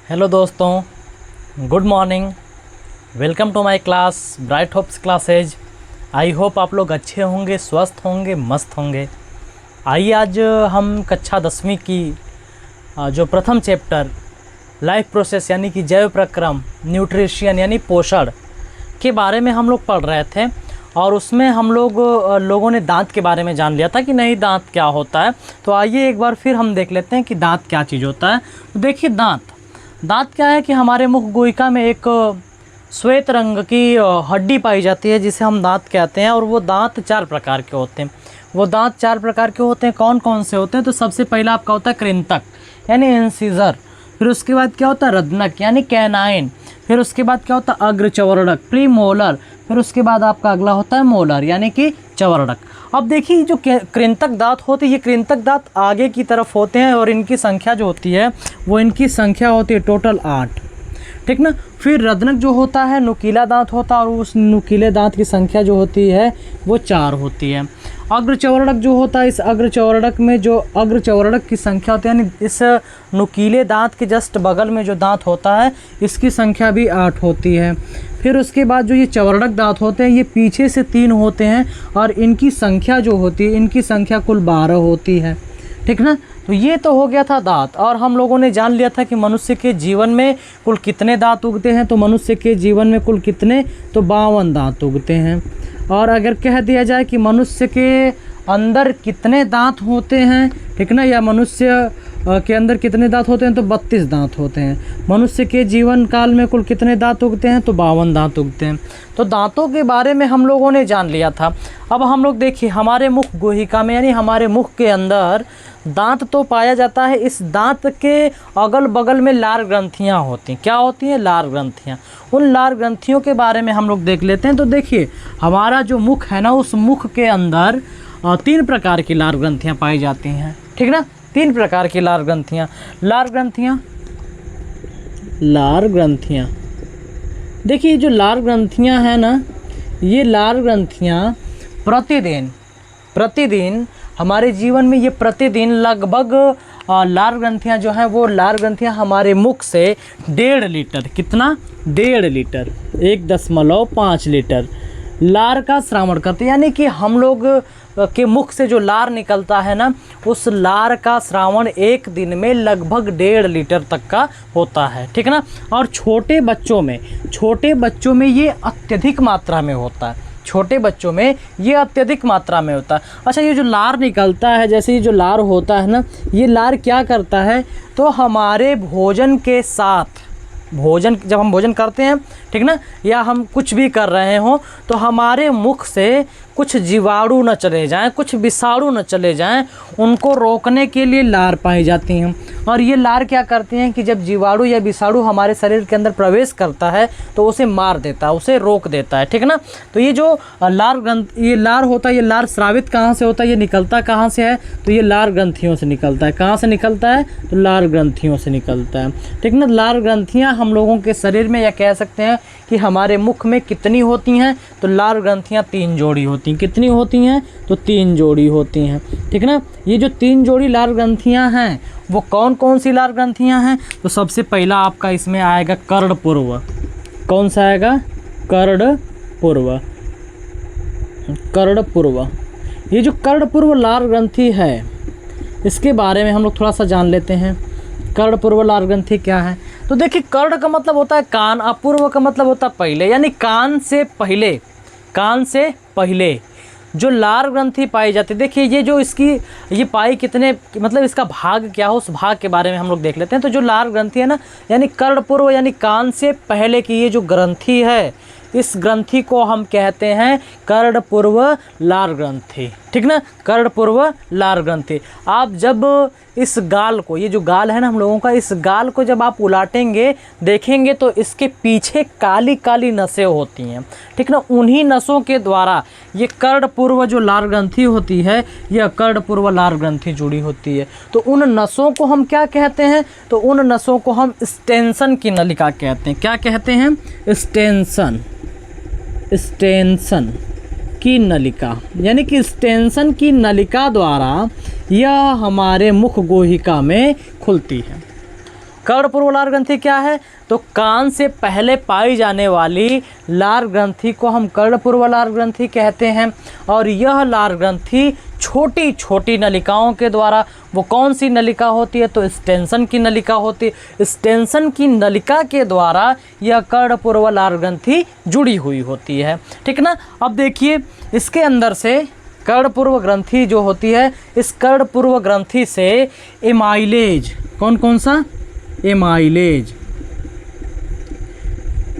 Hello दोस्तों, good morning. Welcome to my class bright hopes classes. I hope आप लोग अच्छे होंगे, स्वस्थ होंगे, मस्त होंगे। आइए आज हम कक्षा 10वीं की जो प्रथम चैप्टर लाइफ प्रोसेस यानी कि जैव प्रक्रम, न्यूट्रिशन यानी पोषण के बारे में हम लोग पढ़ रहे थे। और उसमें हम लोगों ने दांत के बारे में जान लिया था कि नहीं दांत क्या होता है। तो आइए एक बार फिर हम देख लेते हैं कि दांत क्या चीज़ होता है। तो देखिए दांत क्या है कि हमारे मुख गुहिका में एक श्वेत रंग की हड्डी पाई जाती है जिसे हम दांत कहते हैं। और वो दांत 4 प्रकार के होते हैं। कौन कौन से होते हैं? तो सबसे पहला आपका होता है कृंतक यानी इंसिजर। फिर उसके बाद क्या होता है रत्नक यानी कैनाइन। फिर उसके बाद क्या होता है अग्रचवर्णक प्रीमोलर। फिर उसके बाद आपका अगला होता है मोलर यानी कि चवर्णक। अब देखिए जो कृंतक दांत होते हैं, ये कृंतक दांत आगे की तरफ होते हैं और इनकी संख्या जो होती है वो इनकी संख्या होती है टोटल 8, ठीक ना। फिर रत्नक जो होता है नुकीला दांत होता है और उस नुकीले दांत की संख्या जो होती है वो 4 होती है। अग्रचवर्णक जो होता है, इस अग्रचवर्णक में जो अग्रचवर्णक की संख्या होती है यानी इस नुकीले दांत के जस्ट बगल में जो दांत होता है इसकी संख्या भी 8 होती है। फिर उसके बाद जो ये चवर्णक दांत होते हैं ये पीछे से 3 होते हैं और इनकी संख्या जो होती है इनकी संख्या कुल 12 होती है, ठीक ना। तो ये तो हो गया था दांत। और हम लोगों ने जान लिया था कि मनुष्य के जीवन में कुल कितने दांत उगते हैं। तो मनुष्य के जीवन में कुल कितने? तो 52 दांत उगते हैं। और अगर कह दिया जाए कि मनुष्य के अंदर कितने दांत होते हैं, ठीक ना, या मनुष्य के अंदर कितने दांत होते हैं, तो 32 दांत होते हैं। मनुष्य के जीवन काल में कुल कितने दांत उगते हैं? तो 52 दांत उगते हैं। तो दांतों के बारे में हम लोगों ने जान लिया था। अब हम लोग देखिए हमारे मुख गुहिका में यानी हमारे मुख के अंदर दांत तो पाया जाता है। इस दांत के अगल बगल में लार ग्रंथियाँ होती हैं। क्या होती हैं? लार ग्रंथियाँ। उन लार ग्रंथियों के बारे में हम लोग देख लेते हैं। तो देखिए हमारा जो मुख है ना, उस मुख के अंदर 3 प्रकार की लार ग्रंथियाँ पाई जाती हैं, ठीक ना। 3 प्रकार की लार ग्रंथियाँ। देखिए जो लार ग्रंथियाँ हैं ना, ये लार ग्रंथियाँ प्रतिदिन हमारे जीवन में ये प्रतिदिन लगभग लार ग्रंथियाँ जो हैं वो लार ग्रंथियाँ हमारे मुख से 1.5 लीटर, कितना? 1.5 लीटर, 1.5 लीटर लार का श्रावण करते हैं। यानी कि हम लोग के मुख से जो लार निकलता है ना, उस लार का श्रावण एक दिन में लगभग 1.5 लीटर तक का होता है, ठीक ना। और छोटे बच्चों में ये अत्यधिक मात्रा में होता है। अच्छा, ये जो लार निकलता है, जैसे ये जो लार होता है ना, ये लार क्या करता है? तो हमारे भोजन के साथ जब हम भोजन करते हैं, ठीक ना, या हम कुछ भी कर रहे हो तो हमारे मुख से कुछ जीवाणु न चले जाएं, कुछ विषाणु न चले जाएं, उनको रोकने के लिए लार पाई जाती हैं। और ये लार क्या करती हैं कि जब जीवाणु या विषाणु हमारे शरीर के अंदर प्रवेश करता है तो उसे मार देता है, उसे रोक देता है, ठीक ना। तो ये जो ये लार होता है, ये लार स्रावित कहाँ से होता है? ये निकलता कहाँ से है? तो ये लार ग्रंथियों से निकलता है। कहाँ से निकलता है? तो लार ग्रंथियों से निकलता है, ठीक ना। लार ग्रंथियाँ हम लोगों के शरीर में, या कह सकते हैं कि हमारे मुख में कितनी होती हैं? तो लार ग्रंथियाँ 3 जोड़ी होती हैं। कितनी होती हैं? तो 3 जोड़ी होती हैं, ठीक ना। ये जो 3 जोड़ी लार ग्रंथियाँ हैं वो कौन कौन सी लार ग्रंथियाँ हैं? तो सबसे पहला आपका इसमें आएगा कर्णपूर्व। कौन सा आएगा? कर्णपूर्व। ये जो कर्णपूर्व लार ग्रंथि है इसके बारे में हम लोग थोड़ा सा जान लेते हैं। कर्णपूर्व लार ग्रंथि क्या है? तो देखिए कर्ण का मतलब होता है कान, अपूर्व का मतलब होता है पहले, यानी कान से पहले जो लार ग्रंथि पाई जाती है। देखिए ये पाई कितने, मतलब इसका भाग क्या हो, उस भाग के बारे में हम लोग देख लेते हैं। तो जो लार ग्रंथि है ना, यानी कर्णपूर्व यानी कान से पहले की ये जो ग्रंथि है, इस ग्रंथि को हम कहते हैं कर्णपूर्व लार ग्रंथि, ठीक ना। कर्णपूर्व लार ग्रंथि। आप जब इस गाल को, ये जो गाल है ना हम लोगों का, इस गाल को जब आप उलाटेंगे देखेंगे तो इसके पीछे काली काली नसें होती हैं, ठीक ना। उन्हीं नसों के द्वारा ये कर्णपूर्व जो लार ग्रंथि होती है, यह कर्णपूर्व लार ग्रंथि जुड़ी होती है। तो उन नसों को हम क्या कहते हैं? तो उन नसों को हम स्टेंसन की नलिका कहते हैं। क्या कहते हैं? स्टेंसन की नलिका, यानी कि स्टेंसन की नलिका द्वारा यह हमारे मुख गुहिका में खुलती है। कर्णपूर्व लार ग्रंथि क्या है? तो कान से पहले पाई जाने वाली लार ग्रंथि को हम कर्णपूर्व लार ग्रंथि कहते हैं। और यह लार ग्रंथि छोटी छोटी नलिकाओं के द्वारा, वो कौन सी नलिका होती है? तो स्टेंसन की नलिका होती है। स्टेंसन की नलिका के द्वारा यह कर्णपूर्व लार ग्रंथि जुड़ी हुई होती है, ठीक ना। अब देखिए इसके अंदर से कर्णपूर्व ग्रंथि जो होती है, इस कर्णपूर्व ग्रंथि से एमाइलेज, कौन कौन सा? एमाइलेज,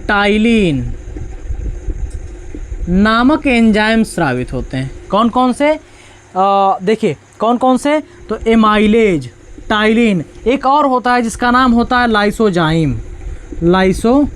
टाइलिन नामक एंजाइम स्रावित होते हैं। कौन कौन से? देखिए कौन कौन से? तो एमाइलेज, टाइलिन, एक और होता है जिसका नाम होता है लाइसोजाइम, लाइसोजाइम।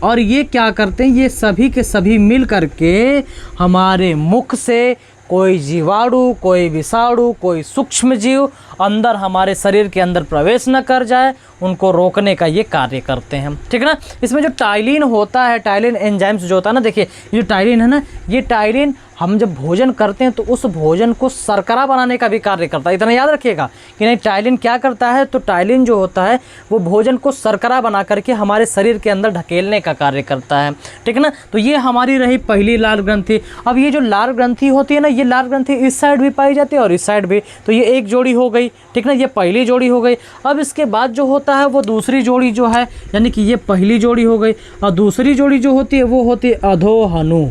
और ये क्या करते हैं? ये सभी के सभी मिल करके हमारे मुख से कोई जीवाणु, कोई विषाणु, कोई सूक्ष्म जीव अंदर हमारे शरीर के अंदर प्रवेश न कर जाए, उनको रोकने का ये कार्य करते हैं, ठीक है ना। इसमें जो टाइलिन होता है, टाइलिन एंजाइम्स जो होता है ना, देखिए ये जो टाइलिन है ना, ये टाइलिन हम जब भोजन करते हैं तो उस भोजन को शर्करा बनाने का भी कार्य करता है। इतना याद रखिएगा कि नहीं, टाइलिन क्या करता है? तो टाइलिन जो होता है वो भोजन को शर्करा बना करके हमारे शरीर के अंदर ढकेलने का कार्य करता है, ठीक है ना। तो ये हमारी रही पहली लार ग्रंथि। अब ये जो लार ग्रंथि होती है ना, ये लार ग्रंथि इस साइड भी पाई जाती है और इस साइड भी, तो ये एक जोड़ी हो गई, ठीक ना, ये पहली जोड़ी हो गई। अब इसके बाद जो होता है वो दूसरी जोड़ी जो है, यानी कि ये पहली जोड़ी हो गई और दूसरी जोड़ी जो होती है वो होती है अधोहनु।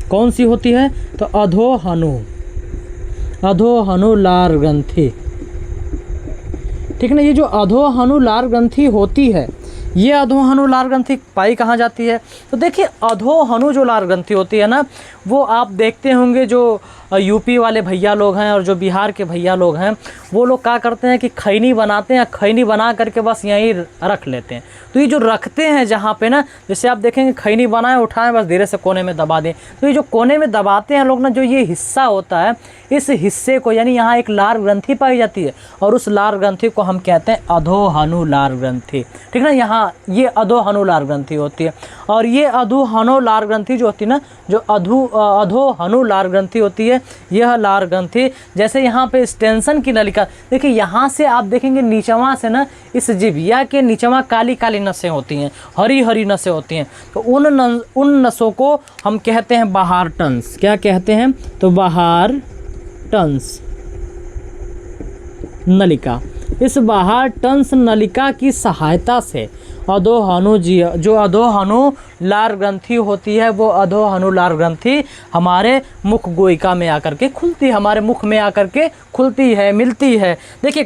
कौन सी होती है? तो अधोहनु, अधोहनु लार ग्रंथि, ठीक ना। ये जो अधोहनु लार ग्रंथि होती है, ये अधोहनु लार ग्रंथि पाई कहाँ जाती है? तो देखिए अधोहनु जो लार ग्रंथि होती है ना, वो आप देखते होंगे जो यूपी वाले भैया लोग हैं और जो बिहार के भैया लोग हैं, वो लोग क्या करते हैं कि खैनी बनाते हैं, खैनी बना करके बस यहीं रख लेते हैं। तो ये जो रखते हैं जहाँ पे ना, जैसे आप देखेंगे खैनी बनाएं, उठाएं, बस धीरे से कोने में दबा दें, तो ये जो कोने में दबाते हैं लोग ना, जो ये हिस्सा होता है, इस हिस्से को, यानी यहाँ एक लार ग्रंथि पाई जाती है और उस लार ग्रंथि को हम कहते हैं अधोहनु लार ग्रंथि, ठीक ना। यहाँ ये अधोहनु लार ग्रंथि होती है। और ये अधोहनु लार ग्रंथि जो होती है ना, जो अधोहनु लार ग्रंथि होती है, यह लार ग्रंथि, जैसे यहाँ पे स्टेंसन की नलिका, देखिए यहाँ से आप देखेंगे नीचवा से ना, इस जिभिया के नीचवा काली काली नसें होती हैं, हरी हरी नसें होती हैं। तो उन नसों को हम कहते हैं बाहर टंस। क्या कहते हैं? तो बाहर टंस नलिका। इस बाहर टंस नलिका की सहायता से अधोहनु जो अधोहनु लार ग्रंथि होती है, वो अधोहनु लार ग्रंथि हमारे मुख गोइका में आकर के खुलती है, हमारे मुख में आकर के खुलती है, मिलती है। देखिए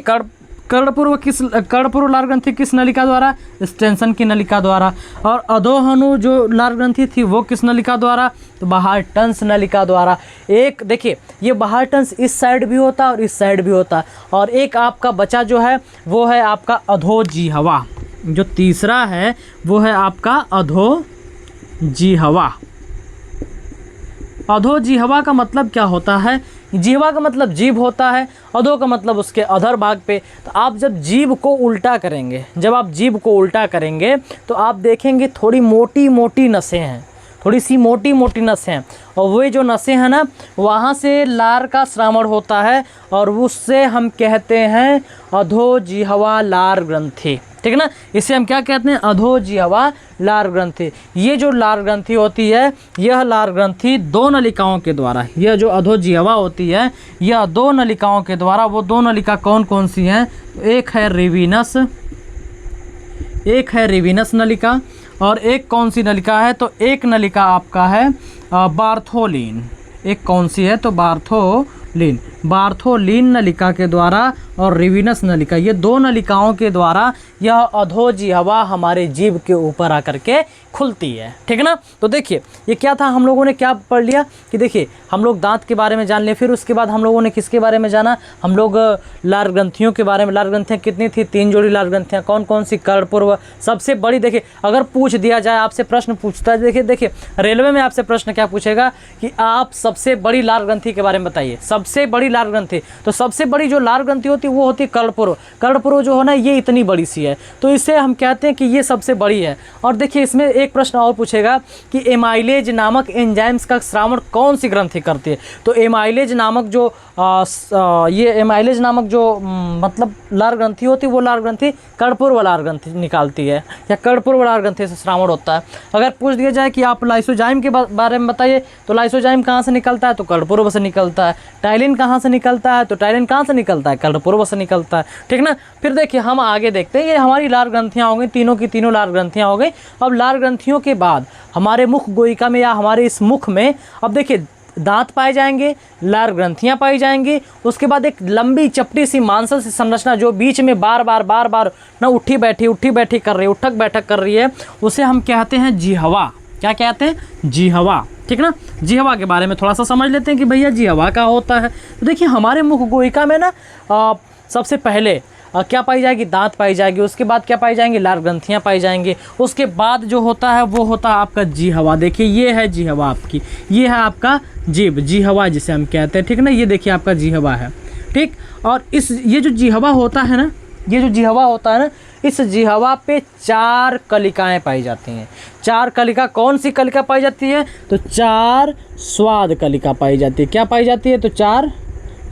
कर्णपूर्व लार ग्रंथि किस नलिका द्वारा? स्टेंसन की नलिका द्वारा। और अधोहनु जो लार ग्रंथि थी वो किस नलिका द्वारा? तो बाहर टंस नलिका द्वारा। एक देखिए ये बाहर टंस इस साइड भी होता है और इस साइड भी होता है। और एक आपका बचा जो है वो है आपका अधोजिह्वा। जो तीसरा है वो है आपका अधोजिह्वा। अधोजिह्वा का मतलब क्या होता है? जिह्वा का मतलब जीभ होता है, अधो का मतलब उसके अधर भाग पे। तो आप जब जीभ को उल्टा करेंगे, जब आप जीभ को उल्टा करेंगे तो आप देखेंगे थोड़ी मोटी मोटी नसें हैं, थोड़ी सी मोटी मोटी नसें हैं। और वे जो नसें हैं ना, वहाँ से लार का श्रावण होता है और उससे हम कहते हैं अधोजिह्वा लार ग्रंथि, ठीक है ना। इसे हम क्या कहते हैं? अधोजिह्वा लार ग्रंथि। ये जो लार ग्रंथि होती है, यह लार ग्रंथि दो नलिकाओं के द्वारा, यह जो अधोजिह्वा होती है, यह दो नलिकाओं के द्वारा, वो दो नलिका कौन कौन सी हैं? एक है रिविनस नलिका और एक कौन सी नलिका है? तो एक नलिका आपका है बार्थोलिन। एक कौन सी है? तो बार्थोलिन नलिका के द्वारा और रिविनस नलिका, ये दो नलिकाओं के द्वारा यह अधोजिह्वा हमारे जीभ के ऊपर आकर के खुलती है, ठीक है ना। तो देखिए ये क्या था, हम लोगों ने क्या पढ़ लिया कि देखिए हम लोग दांत के बारे में जान लिए, फिर उसके बाद हम लोगों ने किसके बारे में जाना? हम लोग लार ग्रंथियों के बारे में। लार ग्रंथियाँ कितनी थी? 3 जोड़ी लार ग्रंथियाँ। कौन कौन सी? कर्णपूर्व सबसे बड़ी। देखिए अगर पूछ दिया जाए, आपसे प्रश्न पूछता है, देखिए रेलवे में आपसे प्रश्न क्या पूछेगा कि आप सबसे बड़ी लार ग्रंथि के बारे में बताइए। सबसे बड़ी लार ग्रंथि, तो सबसे बड़ी जो लार ग्रंथि होती है वो होती है कर्णपुर। कर्णपुर जो है ना ये इतनी बड़ी सी है, तो इसे हम कहते हैं कि ये सबसे बड़ी है। और देखिए इसमें एक प्रश्न और पूछेगा कि एमाइलेज नामक एंजाइम्स का श्रावण कौन सी ग्रंथि करती है। तो एमाइलेज नामक जो ये एमाइलेज नामक जो मतलब लार ग्रंथि होती है वो लार ग्रंथि कर्णपुर लार ग्रंथि निकालती है, या कर्णपुर लार ग्रंथि से श्रावण होता है। अगर पूछ दिया जाए कि आप लाइसोजाइम के बारे में बताइए, तो लाइसोजाइम कहाँ से निकलता है, तो कर्णपुर से निकलता है। टाइलिन कहाँ से निकलता है, तो टाइलिन कहाँ से निकलता है, कर्णपुर से निकलता है, ठीक ना। फिर देखिए हम आगे देखते हैं, ये हमारी लार ग्रंथियाँ हो गई, तीनों की तीनों लार ग्रंथियाँ हो गई। अब लार ग्रंथियों के बाद हमारे मुख गोइका में या हमारे इस मुख में अब देखिए दांत पाए जाएंगे, लार ग्रंथियां पाई जाएंगी, उसके बाद एक लंबी चपटी सी मांसल सी संरचना जो बीच में बार बार ना उठी बैठी कर रही है, उठक बैठक कर रही है, उसे हम कहते हैं जिह्वा। क्या कहते हैं, जिह्वा, ठीक ना। जिह्वा के बारे में थोड़ा सा समझ लेते हैं कि भैया जिह्वा क्या होता है। तो देखिए हमारे मुख गोइका में ना सबसे पहले क्या पाई जाएगी, दांत पाई जाएगी, उसके बाद क्या पाई जाएंगी, लार ग्रंथियां पाई जाएंगी, उसके बाद जो होता है वो होता है आपका जिह्वा। देखिए ये है जिह्वा आपकी, ये है आपका जीभ, जिह्वा जिसे हम कहते हैं, ठीक ना। ये देखिए आपका जिह्वा है, ठीक। और ये जो जिह्वा होता है ना, ये जो जिह्वा होता है ना, इस जिह्वा पे 4 कलिकाएं पाई जाती हैं। 4 कलिका, कौन सी कलिका पाई जाती है, तो 4 स्वाद कलिका पाई जाती है। क्या पाई जाती है, तो 4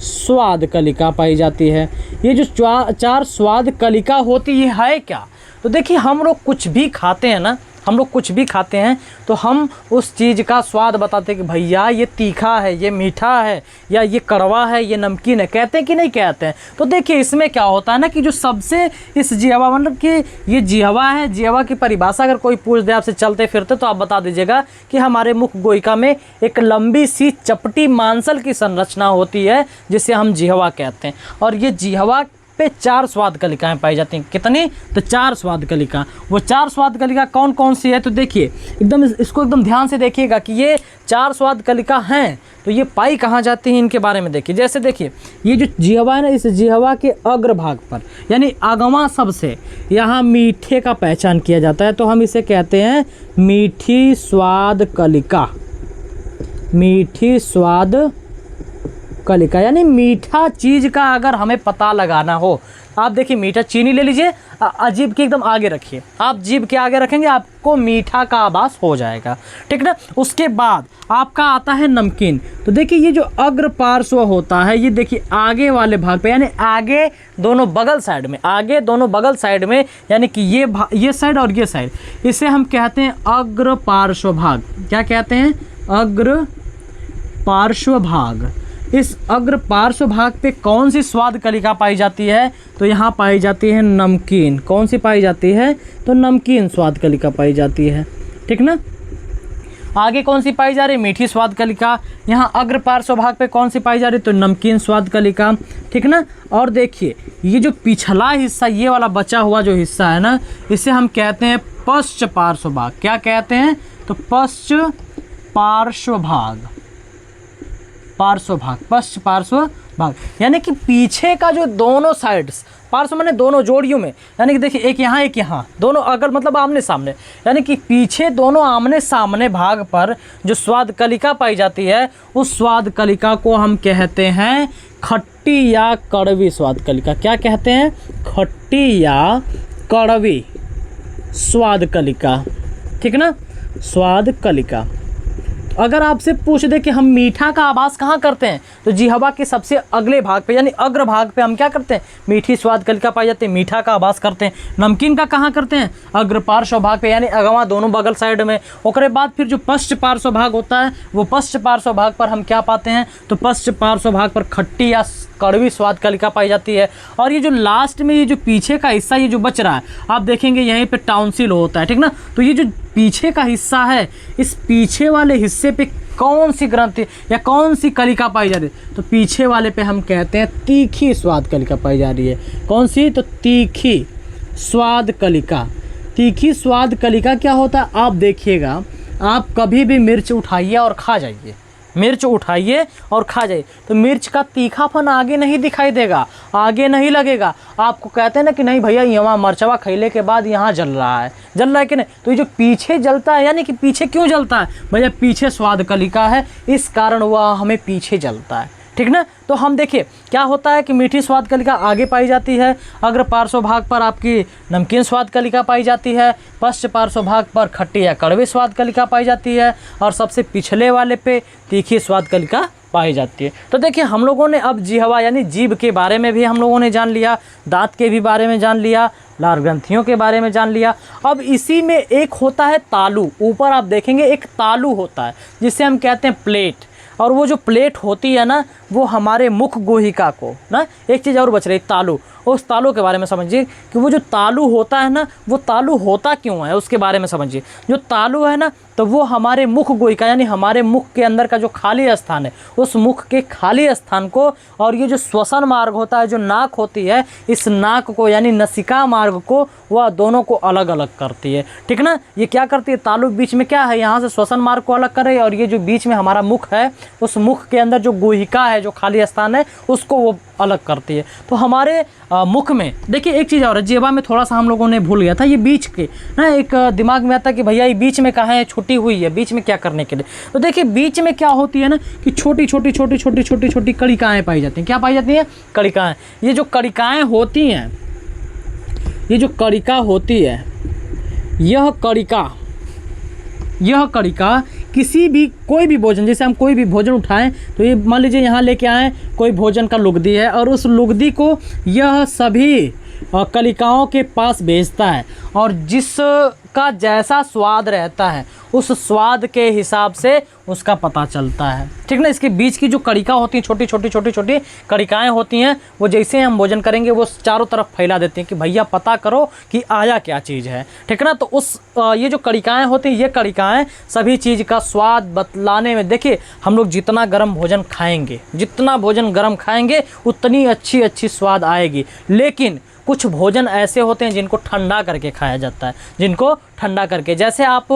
स्वाद कलिका पाई जाती है। ये जो 4 स्वाद कलिका होती है क्या, तो देखिए हम लोग कुछ भी खाते हैं ना, हम लोग कुछ भी खाते हैं तो हम उस चीज़ का स्वाद बताते हैं कि भैया ये तीखा है, ये मीठा है, या ये कड़वा है, ये नमकीन है, कहते हैं कि नहीं कहते हैं। तो देखिए इसमें क्या होता है ना कि जो सबसे इस जिह्वा मतलब कि ये जिह्वा है, जिह्वा की परिभाषा अगर कोई पूछ दे आपसे चलते फिरते तो आप बता दीजिएगा कि हमारे मुख गोइका में एक लंबी सी चपटी मांसल की संरचना होती है जिसे हम जिह्वा कहते हैं। और ये जिह्वा पे 4 स्वाद कलिकाएं पाई जाती हैं। कितनी, तो 4 स्वाद कलिका। वो 4 स्वाद कलिका कौन कौन सी है, तो देखिए एकदम इसको एकदम ध्यान से देखिएगा कि ये 4 स्वाद कलिका हैं तो ये पाई कहाँ जाती हैं, इनके बारे में देखिए। जैसे देखिए ये जो जिह्वा है ना, इस जिह्वा के अग्रभाग पर यानी आगमा सबसे यहाँ मीठे का पहचान किया जाता है, तो हम इसे कहते हैं मीठी स्वाद कलिका। मीठी स्वाद कलिका यानी मीठा चीज़ का अगर हमें पता लगाना हो, आप देखिए मीठा चीनी ले लीजिए, जीभ के एकदम आगे रखिए, आप जीभ के आगे रखेंगे आपको मीठा का आभास हो जाएगा, ठीक ना। उसके बाद आपका आता है नमकीन। तो देखिए ये जो अग्र पार्श्व होता है, ये देखिए आगे वाले भाग पे यानी आगे दोनों बगल साइड में, आगे दोनों बगल साइड में यानी कि ये साइड और ये साइड, इसे हम कहते हैं अग्र पार्श्व भाग। क्या कहते हैं, अग्र पार्श्व भाग। इस अग्र पार्श्व भाग पे कौन सी स्वाद कलिका पाई जाती है, तो यहाँ पाई जाती है नमकीन। कौन सी पाई जाती है, तो नमकीन स्वाद कलिका पाई जाती है, ठीक ना। आगे कौन सी पाई जा रही है, मीठी स्वाद कलिका। यहाँ अग्र पार्श्व भाग पे कौन सी पाई जा रही है, तो नमकीन स्वाद कलिका, ठीक ना। और देखिए ये जो पिछला हिस्सा, ये वाला बचा हुआ जो हिस्सा है ना, इसे हम कहते हैं पश्च पार्श्व भाग। क्या कहते हैं, तो पश्च पार्श्व भाग। पार्श्व भाग, पश्च पार्श्व भाग यानी कि पीछे का जो दोनों साइड्स, पार्श्व माने दोनों जोड़ियों में, यानी कि देखिए एक यहाँ एक यहाँ, दोनों अगर मतलब आमने सामने, यानी कि पीछे दोनों आमने सामने भाग पर जो स्वाद कलिका पाई जाती है, उस स्वाद कलिका को हम कहते हैं खट्टी या कड़वी स्वाद कलिका। क्या कहते हैं, खट्टी या कड़वी स्वाद कलिका, ठीक ना, स्वाद कलिका। अगर आपसे पूछ दे कि हम मीठा का आभास कहाँ करते हैं, तो जिह्वा के सबसे अगले भाग पे यानी अग्र भाग पे हम क्या करते हैं, मीठी स्वाद कलिका पाई जाती है, मीठा का आभास करते हैं। नमकीन का कहाँ करते हैं, अग्र पार्श्व भाग पे यानी अगवा दोनों बगल साइड में। उसके बाद फिर जो पश्च पार्श्व भाग होता है, वो पश्च पार्श्व भाग पर हम क्या पाते हैं, तो पश्च पार्श्व भाग पर खट्टी या कड़वी स्वाद कलिका पाई जाती है। और ये जो लास्ट में ये जो पीछे का हिस्सा ये जो बच रहा है, आप देखेंगे यहीं पे टाउनसिल होता है, ठीक ना। तो ये जो पीछे का हिस्सा है, इस पीछे वाले हिस्से पे कौन सी ग्रंथि या कौन सी कलिका पाई जा रही है, तो पीछे वाले पे हम कहते हैं तीखी स्वाद कलिका पाई जा रही है। कौन सी, तो तीखी स्वाद कलिका। तीखी स्वाद कलिका क्या होता है, आप देखिएगा, आप कभी भी मिर्च उठाइए और खा जाइए, मिर्च उठाइए और खा जाइए, तो मिर्च का तीखापन आगे नहीं दिखाई देगा, आगे नहीं लगेगा। आपको कहते हैं ना कि नहीं भैया यहाँ मरचवा खैले के बाद यहाँ जल रहा है कि नहीं, तो ये जो पीछे जलता है, यानी कि पीछे क्यों जलता है भैया, पीछे स्वाद कलिका है, इस कारण वह हमें पीछे जलता है, ठीक ना। तो हम देखिए क्या होता है कि मीठी स्वाद कलिका आगे पाई जाती है, अग्र पार्श्व भाग पर आपकी नमकीन स्वाद कलिका पाई जाती है, पश्च पार्श्व भाग पर खट्टी या कड़वी स्वाद कलिका पाई जाती है, और सबसे पिछले वाले पे तीखी स्वाद कलिका पाई जाती है। तो देखिए हम लोगों ने अब जिह्वा यानी जीभ के बारे में भी हम लोगों ने जान लिया, दांत के भी बारे में जान लिया, लार ग्रंथियों के बारे में जान लिया। अब इसी में एक होता है तालु, ऊपर आप देखेंगे एक तालु होता है जिसे हम कहते हैं प्लेट, और वो जो प्लेट होती है ना वो हमारे मुख गुहिका को ना, एक चीज़ और बच रही तालु, उस तालु के बारे में समझिए कि वो जो तालु होता है ना वो तालु होता क्यों है उसके बारे में समझिए। जो तालु है ना तो वो हमारे मुख गुहिका यानी हमारे मुख के अंदर का जो खाली स्थान है उस मुख के खाली स्थान को, और ये जो श्वसन मार्ग होता है जो नाक होती है इस नाक को यानी नसिका मार्ग को, वह दोनों को अलग अलग करती है। ठीक ना, ये क्या करती है तालु बीच में क्या है, यहाँ से श्वसन मार्ग को अलग कर रही है, और ये जो बीच में हमारा मुख है उस मुख के अंदर जो गुहिका है जो खाली स्थान है उसको वो अलग करती है। तो हमारे मुख में देखिए एक चीज़ और है, जेबा में थोड़ा सा हम लोगों ने भूल गया था, ये बीच के ना एक दिमाग में आता कि भैया ये बीच में कहाँ है, छुट्टी हुई है बीच में क्या करने के लिए। तो देखिए बीच में क्या होती है ना कि छोटी छोटी छोटी छोटी छोटी छोटी कणिकाएँ पाई जाती हैं। क्या पाई जाती हैं? कणिकाएँ। ये जो कणिकाएँ होती हैं, ये जो कणिका होती है, यह कणिका किसी भी कोई भी भोजन, जैसे हम कोई भी भोजन उठाएं तो ये मान लीजिए यहाँ लेके आएँ कोई भोजन का लुगदी है, और उस लुगदी को यह सभी कलिकाओं के पास भेजता है, और जिसका जैसा स्वाद रहता है उस स्वाद के हिसाब से उसका पता चलता है। ठीक ना, इसके बीच की जो कणिका होती हैं, छोटी छोटी छोटी छोटी कणिकाएँ होती हैं, वो जैसे हम भोजन करेंगे वो चारों तरफ फैला देती हैं कि भैया पता करो कि आया क्या चीज़ है। ठीक ना, तो उस ये जो कणिकाएँ होती हैं, ये कणिकाएँ सभी चीज़ का स्वाद बतलाने में, देखिए हम लोग जितना गर्म भोजन खाएंगे, जितना भोजन गर्म खाएंगे उतनी अच्छी अच्छी स्वाद आएगी। लेकिन कुछ भोजन ऐसे होते हैं जिनको ठंडा करके खाया जाता है, जिनको ठंडा करके, जैसे आप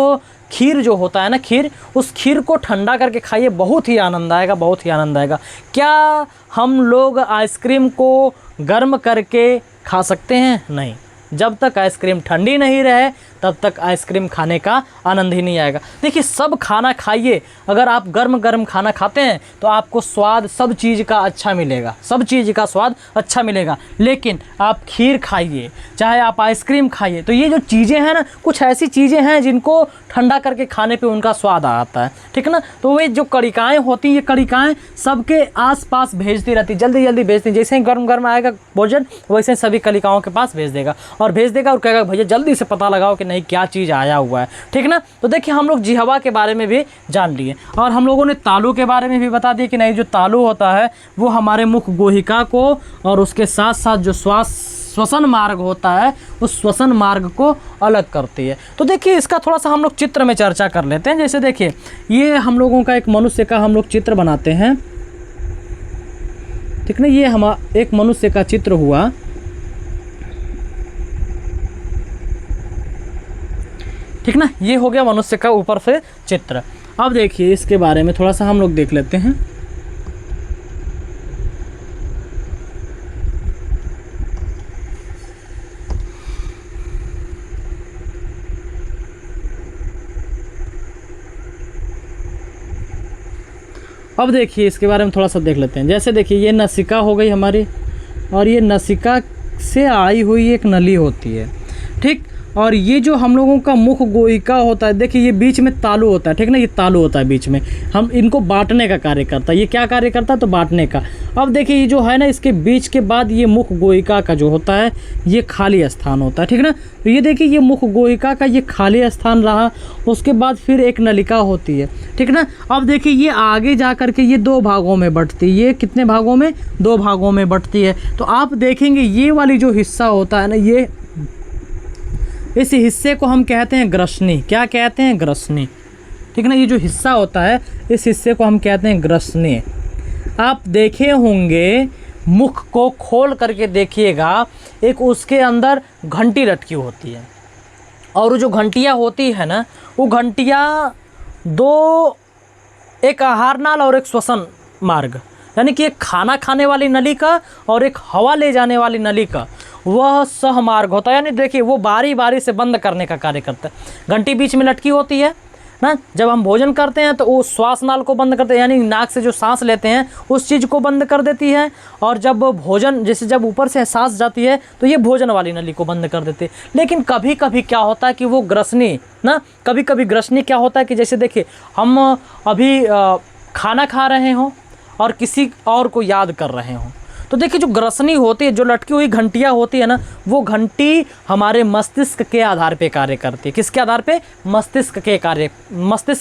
खीर जो होता है ना, खीर, उस खीर को ठंडा करके खाइए, बहुत ही आनंद आएगा, बहुत ही आनंद आएगा। क्या हम लोग आइसक्रीम को गर्म करके खा सकते हैं? नहीं, जब तक आइसक्रीम ठंडी नहीं रहे तब तक आइसक्रीम खाने का आनंद ही नहीं आएगा। देखिए सब खाना खाइए, अगर आप गर्म गर्म खाना खाते हैं तो आपको स्वाद सब चीज़ का अच्छा मिलेगा, सब चीज़ का स्वाद अच्छा मिलेगा। लेकिन आप खीर खाइए, चाहे आप आइसक्रीम खाइए, तो ये जो चीज़ें हैं ना, कुछ ऐसी चीज़ें हैं जिनको ठंडा करके खाने पे उनका स्वाद आता है। ठीक ना, तो वे जो कणिकाएँ होती हैं, ये कणिकाएँ सबके आसपास भेजती रहती, जल्दी जल्दी भेजती, जैसे ही गर्म गर्म आएगा भोजन वैसे ही सभी कणिकाओं के पास भेज देगा, और कहेगा भैया जल्दी से पता लगाओ कि नहीं क्या चीज़ आया हुआ है। ठीक ना, तो देखिए हम लोग जिह्वा के बारे में भी जान लिए, और हम लोगों ने तालु के बारे में भी बता दिया कि नहीं जो तालु होता है वो हमारे मुख गुहिका को और उसके साथ साथ जो श्वसन मार्ग होता है उस श्वसन मार्ग को अलग करती है। तो देखिए इसका थोड़ा सा हम लोग चित्र में चर्चा कर लेते हैं। जैसे देखिए ये हम लोगों का एक मनुष्य का हम लोग चित्र बनाते हैं। ठीक ना, ये हम एक मनुष्य का चित्र हुआ। ठीक ना, ये हो गया मनुष्य का ऊपर से चित्र। अब देखिए इसके बारे में थोड़ा सा हम लोग देख लेते हैं। अब देखिए इसके बारे में थोड़ा सा देख लेते हैं। जैसे देखिए ये नसिका हो गई हमारी, और ये नसिका से आई हुई एक नली होती है। ठीक, और ये जो हम लोगों का मुख गुहिका होता है, देखिए ये बीच में तालु होता है। ठीक ना, ये तालु होता है बीच में, हम इनको बांटने का कार्य करता है। ये क्या कार्य करता है? तो बांटने का। अब देखिए ये जो है ना, इसके बीच के बाद ये मुख गुहिका का जो होता है ये खाली स्थान होता है। ठीक ना, तो ये देखिए ये मुख गुहिका का ये खाली स्थान रहा, उसके बाद फिर एक नलिका होती है। ठीक ना, अब देखिए ये आगे जा करके ये दो भागों में बंटती है। ये कितने भागों में? दो भागों में बंटती है। तो आप देखेंगे ये वाली जो हिस्सा होता है ना, ये इस हिस्से को हम कहते हैं ग्रसनी। क्या कहते हैं? ग्रसनी। ठीक ना, ये जो हिस्सा होता है इस हिस्से को हम कहते हैं ग्रसनी। आप देखे होंगे, मुख को खोल करके देखिएगा, एक उसके अंदर घंटी लटकी होती है, और वो जो घंटियाँ होती है ना, वो घंटियाँ दो, एक आहार नाल और एक श्वसन मार्ग, यानी कि एक खाना खाने वाली नली का और एक हवा ले जाने वाली नली का, वह सहमार्ग होता है। यानी देखिए वो बारी बारी से बंद करने का कार्य करता है। घंटी बीच में लटकी होती है, ना। जब हम भोजन करते हैं तो वो श्वास नाल को बंद करते हैं, यानी नाक से जो सांस लेते हैं उस चीज़ को बंद कर देती है। और जब भोजन जैसे जब ऊपर से सांस जाती है तो ये भोजन वाली नली को बंद कर देते हैं। लेकिन कभी कभी क्या होता है कि वो ग्रसनी ना, कभी कभी ग्रसनी क्या होता है कि जैसे देखिए हम अभी खाना खा रहे हों और किसी और को याद कर रहे हों, तो देखिए जो ग्रसनी होती है, जो लटकी हुई घंटियाँ होती है ना, वो घंटी हमारे मस्तिष्क के आधार पे कार्य करती है। किसके आधार पे? मस्तिष्क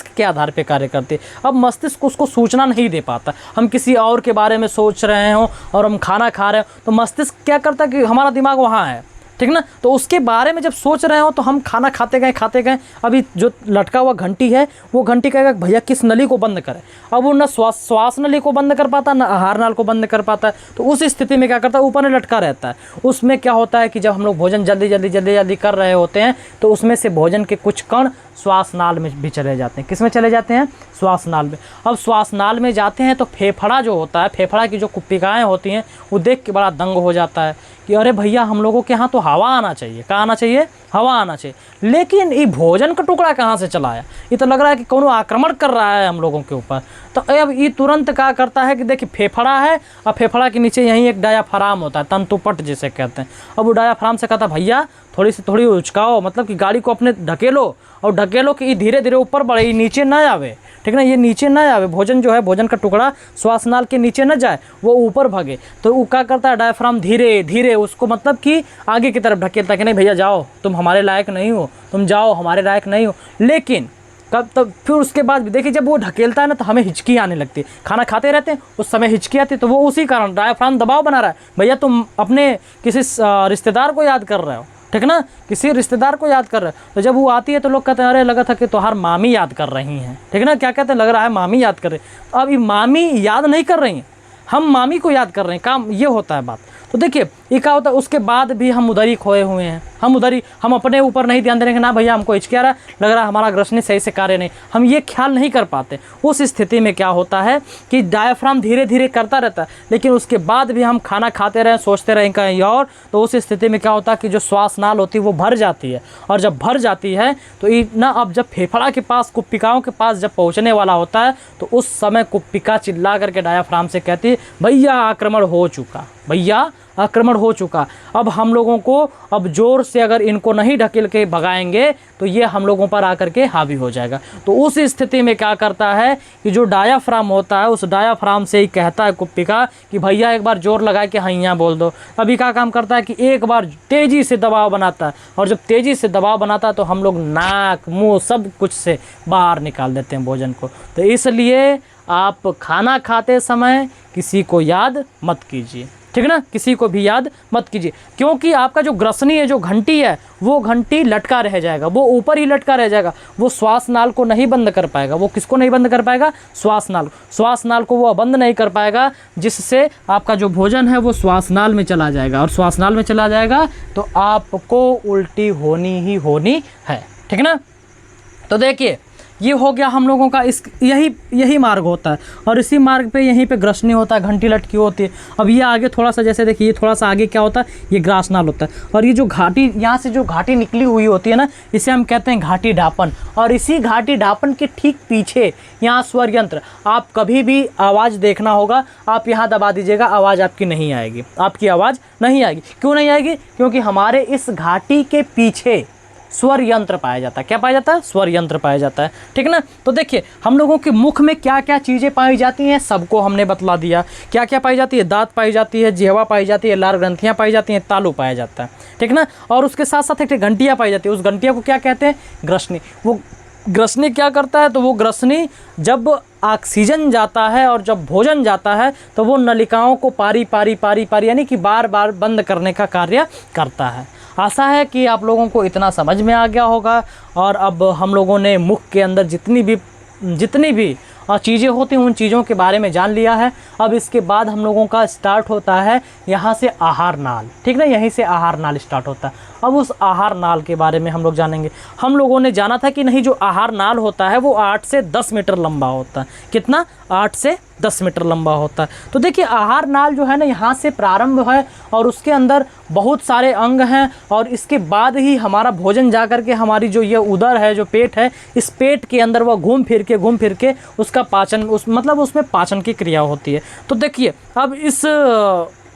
के आधार पे कार्य करती है। अब मस्तिष्क उसको सूचना नहीं दे पाता। हम किसी और के बारे में सोच रहे हो और हम खाना खा रहे हो तो मस्तिष्क क्या करता है कि हमारा दिमाग वहाँ है, ठीक ना। तो उसके बारे में जब सोच रहे हो तो हम खाना खाते गए, अभी जो लटका हुआ घंटी है वो घंटी कहेगा भैया किस नली को बंद करें। अब वो ना श्वास नली को बंद कर पाता, ना आहार नाल को बंद कर पाता है। तो उस स्थिति में क्या करता है, ऊपर में लटका रहता है। उसमें क्या होता है कि जब हम लोग भोजन जल्दी कर रहे होते हैं तो उसमें से भोजन के कुछ कण श्वास नाल में भी चले जाते हैं। किस में चले जाते हैं? श्वास नाल में। अब श्वास नाल में जाते हैं तो फेफड़ा जो होता है, फेफड़ा की जो कुप्पिकाएँ होती हैं वो देख के बड़ा दंग हो जाता है कि अरे भैया हम लोगों के यहाँ तो हवा आना चाहिए। कहाँ आना चाहिए? हवा आना चाहिए। लेकिन ये भोजन का टुकड़ा कहाँ से चला आया? ये तो लग रहा है कि कौन आक्रमण कर रहा है हम लोगों के ऊपर। तो अब ये तुरंत क्या करता है कि देखिए फेफड़ा है और फेफड़ा के नीचे यहीं एक डायाफ्राम होता है, तंतुपट जिसे कहते हैं। अब वो डायाफ्राम से कहता है भैया थोड़ी उचकाओ, मतलब कि गाड़ी को अपने ढकेलो और ढकेलो कि ये धीरे धीरे ऊपर बढ़े, ये नीचे ना आवे, ठीक ना, ये नीचे ना आवे। भोजन जो है, भोजन का टुकड़ा श्वास नाल के नीचे न जाए, वो ऊपर भागे। तो वो क्या करता है, डायफ्राम धीरे धीरे उसको मतलब कि आगे की तरफ ढकेलता है कि नहीं भैया जाओ, तुम हमारे लायक नहीं हो, तुम जाओ, हमारे लायक नहीं हो। लेकिन कब तब फिर उसके बाद भी देखिए जब वो ढकेलता है ना तो हमें हिचकी आने लगती है। खाना खाते रहते हैं उस समय हिचकी आती है, तो वो उसी कारण डायफ्राम दबाव बना रहा है। भैया तुम अपने किसी रिश्तेदार को याद कर रहे हो, ठीक ना, किसी रिश्तेदार को याद कर रहे हो। तो जब वो आती है तो लोग कहते हैं अरे लगा था कि तुम्हार मामी याद कर रही हैं, ठीक ना, क्या कहते हैं, लग रहा है मामी याद कर रही। तो अब ये मामी याद नहीं कर रही हैं, हम मामी को याद कर रहे हैं, काम ये होता है बात। तो देखिए ये क्या होता है, उसके बाद भी हम उधर ही खोए हुए हैं, हम अपने ऊपर नहीं ध्यान दे रहे हैं कि ना भैया हमको हिचकी आ रहा है, लग रहा है हमारा ग्रसनी सही से कार्य नहीं, हम ये ख्याल नहीं कर पाते। उस स्थिति में क्या होता है कि डायफ्राम धीरे धीरे करता रहता है, लेकिन उसके बाद भी हम खाना खाते रहें, सोचते रहें कहीं और, तो उस स्थिति में क्या होता है कि जो श्वास नाल होती है वो भर जाती है। और जब भर जाती है तो ना अब जब फेफड़ा के पास, कुप्पिकाओं के पास जब पहुँचने वाला होता है तो उस समय कुप्पिका चिल्ला करके डायफ्राम से कहती है भैया आक्रमण हो चुका, भैया आक्रमण हो चुका। अब हम लोगों को अब ज़ोर से अगर इनको नहीं ढकेल के भगाएंगे तो ये हम लोगों पर आकर के हावी हो जाएगा। तो उस स्थिति में क्या करता है कि जो डायाफ्राम होता है उस डायाफ्राम से ही कहता है कुप्पिका कि भैया एक बार जोर लगा के हैया बोल दो। अभी क्या काम करता है कि एक बार तेज़ी से दबाव बनाता है, और जब तेज़ी से दबाव बनाता है तो हम लोग नाक मुँह सब कुछ से बाहर निकाल देते हैं भोजन को। तो इसलिए आप खाना खाते समय किसी को याद मत कीजिए, ठीक ना, किसी को भी याद मत कीजिए, क्योंकि आपका जो ग्रसनी है, जो घंटी है, वो घंटी लटका रह जाएगा, वो ऊपर ही लटका रह जाएगा, वो श्वास नाल को नहीं बंद कर पाएगा। वो किसको नहीं बंद कर पाएगा? श्वास नाल को वो बंद नहीं कर पाएगा, जिससे आपका जो भोजन है वो श्वास नाल में चला जाएगा, और श्वास नाल में चला जाएगा तो आपको उल्टी होनी ही होनी है, ठीक ना। तो देखिए ये हो गया हम लोगों का यही मार्ग होता है, और इसी मार्ग पे यहीं पे ग्रसनी होता है, घंटी लटकी होती है। अब ये आगे थोड़ा सा, जैसे देखिए थोड़ा सा आगे क्या होता है, ये ग्रासनाल होता है, और ये जो घाटी, यहाँ से जो घाटी निकली हुई होती है ना, इसे हम कहते हैं घाटी ढापन। और इसी घाटी ढापन के ठीक पीछे यहाँ स्वर यंत्र, आप कभी भी आवाज़ देखना होगा, आप यहाँ दबा दीजिएगा, आवाज़ आपकी नहीं आएगी, आपकी आवाज़ नहीं आएगी। क्यों नहीं आएगी? क्योंकि हमारे इस घाटी के पीछे स्वर यंत्र पाया जाता है। क्या पाया जाता है? स्वर यंत्र पाया जाता है, ठीक ना। तो देखिए हम लोगों के मुख में क्या क्या चीज़ें पाई जाती हैं सबको हमने बतला दिया। क्या क्या पाई जाती है? दांत पाई जाती है, जिह्वा पाई जाती है, लार ग्रंथियाँ पाई जाती हैं, तालु पाया जाता है, ठीक ना। और उसके साथ साथ एक घंटियाँ पाई जाती है, उस घंटिया को क्या कहते हैं? ग्रसनी। वो ग्रसनी क्या करता है? तो वो ग्रसनी जब ऑक्सीजन जाता है और जब भोजन जाता है तो वो नलिकाओं को पारी यानी कि बार बार बंद करने का कार्य करता है। आशा है कि आप लोगों को इतना समझ में आ गया होगा, और अब हम लोगों ने मुख के अंदर जितनी भी चीज़ें होती हैं उन चीज़ों के बारे में जान लिया है। अब इसके बाद हम लोगों का स्टार्ट होता है यहाँ से आहार नाल, ठीक ना, यहीं से आहार नाल स्टार्ट होता है। अब उस आहार नाल के बारे में हम लोग जानेंगे। हम लोगों ने जाना था कि नहीं, जो आहार नाल होता है वो 8 से 10 मीटर लंबा होता है। कितना? 8 से 10 मीटर लंबा होता है। तो देखिए आहार नाल जो है ना यहाँ से प्रारंभ है और उसके अंदर बहुत सारे अंग हैं और इसके बाद ही हमारा भोजन जा कर के हमारी जो ये उदर है, जो पेट है, इस पेट के अंदर वह घूम फिर के उसका पाचन, उसमें पाचन की क्रिया होती है। तो देखिए अब इस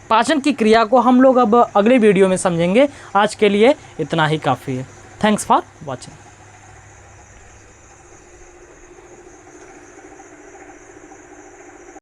पाचन की क्रिया को हम लोग अब अगले वीडियो में समझेंगे। आज के लिए इतना ही काफ़ी है। Thanks for watching.